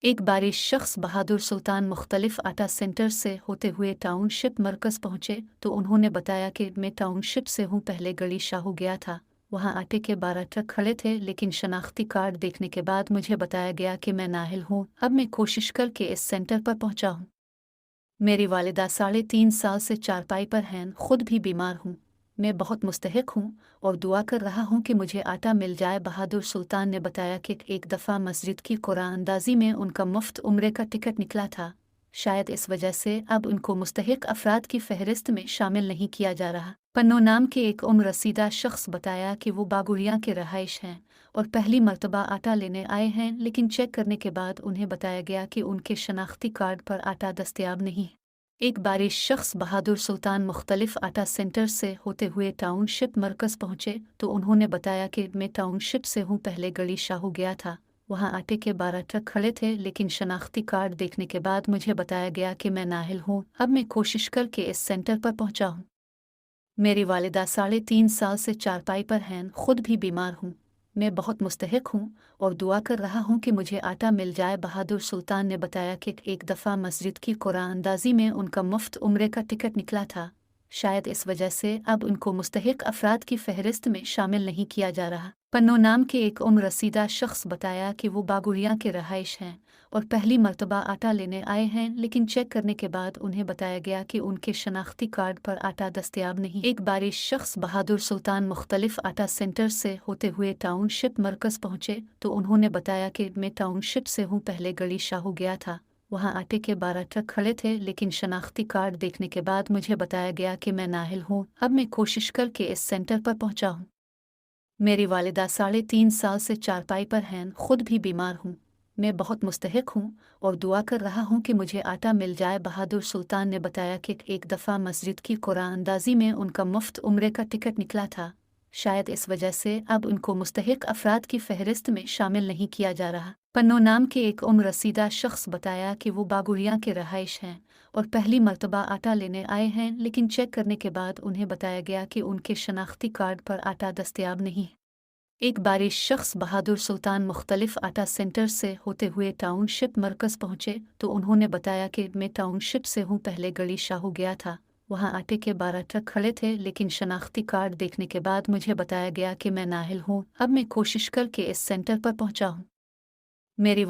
एक बार इस शख्स बहादुर सुल्तान मुख्तलिफ आटा सेंटर से होते हुए टाउनशिप मरकज़ पहुंचे तो उन्होंने बताया कि मैं टाउनशिप से हूं। पहले गली शाहू गया था, वहां आटे के 12 ट्रक खड़े थे, लेकिन शनाख्ती कार्ड देखने के बाद मुझे बताया गया कि मैं नाहिल हूं। अब मैं कोशिश करके इस सेंटर पर पहुंचा हूं। मेरी वालिदा 3.5 साल से चारपाई पर हैं, खुद भी बीमार हूँ। मैं बहुत मुस्तहिक हूँ और दुआ कर रहा हूँ कि मुझे आटा मिल जाए। बहादुर सुल्तान ने बताया कि एक दफ़ा मस्जिद की कुरान अंदाजी में उनका मुफ्त उम्रे का टिकट निकला था। शायद इस वजह से अब उनको मुस्तहिक अफराद की फहरिस्त में शामिल नहीं किया जा रहा। पन्नो नाम के एक उम्र रसीदा शख्स बताया कि वो बागुड़िया के रहाइश हैं और पहली मर्तबा आटा लेने आए हैं, लेकिन चेक करने के बाद उन्हें बताया गया कि उनके शनाख्ती कार्ड पर आटा दस्तयाब नहीं। एक बार इस शख्स बहादुर सुल्तान मुख्तलिफ आटा सेंटर से होते हुए टाउनशिप मरकज़ पहुंचे तो उन्होंने बताया कि मैं टाउनशिप से हूं। पहले गली शाहू गया था, वहां आटे के 12 ट्रक खड़े थे, लेकिन शनाख्ती कार्ड देखने के बाद मुझे बताया गया कि मैं नाहिल हूं। अब मैं कोशिश करके इस सेंटर पर पहुंचा हूं। मेरी वालिदा 3.5 साल से चारपाई पर हैं, खुद भी बीमार हूँ। मैं बहुत मुस्तहिक हूँ और दुआ कर रहा हूँ कि मुझे आटा मिल जाए। बहादुर सुल्तान ने बताया कि एक दफ़ा मस्जिद की कुरान अंदाजी में उनका मुफ्त उम्रे का टिकट निकला था। शायद इस वजह से अब उनको मुस्तहिक अफराद की फहरिस्त में शामिल नहीं किया जा रहा। पन्नो नाम के एक उम्र रसीदा शख्स बताया कि वो बागुड़िया के रहाइश हैं और पहली मर्तबा आटा लेने आए हैं, लेकिन चेक करने के बाद उन्हें बताया गया कि उनके शनाख्ती कार्ड पर आटा दस्तयाब नहीं। एक बार इस शख्स बहादुर सुल्तान मुख्तलिफ आटा सेंटर से होते हुए टाउनशिप मरकज़ पहुंचे तो उन्होंने बताया कि मैं टाउनशिप से हूं। पहले गली शाहू गया था, वहां आटे के 12 ट्रक खड़े थे, लेकिन शनाख्ती कार्ड देखने के बाद मुझे बताया गया कि मैं नाहिल हूं। अब मैं कोशिश करके इस सेंटर पर पहुंचा हूं। मेरी वालिदा 3.5 साल से चारपाई पर हैं, खुद भी बीमार हूँ। मैं बहुत मुस्तहिक हूँ और दुआ कर रहा हूँ कि मुझे आटा मिल जाए। बहादुर सुल्तान ने बताया कि एक दफ़ा मस्जिद की कुरान अंदाजी में उनका मुफ्त उम्रे का टिकट निकला था। शायद इस वजह से अब उनको मुस्तहिक अफराद की फहरिस्त में शामिल नहीं किया जा रहा। पन्नो नाम के एक उम्र रसीदा शख्स बताया कि वो बागुड़िया के रहाइश हैं और पहली मर्तबा आटा लेने आए हैं, लेकिन चेक करने के बाद उन्हें बताया गया कि उनके शनाख्ती कार्ड पर आटा दस्तयाब नहीं। एक बार इस शख्स बहादुर सुल्तान मुख्तलिफ आटा सेंटर से होते हुए टाउनशिप मरकज़ पहुंचे तो उन्होंने बताया कि मैं टाउनशिप से हूं। पहले गली शाहू गया था, वहां आटे के 12 ट्रक खड़े थे, लेकिन शनाख्ती कार्ड देखने के बाद मुझे बताया गया कि मैं नाहिल हूं। अब मैं कोशिश करके इस सेंटर पर पहुंचा हूं। मेरी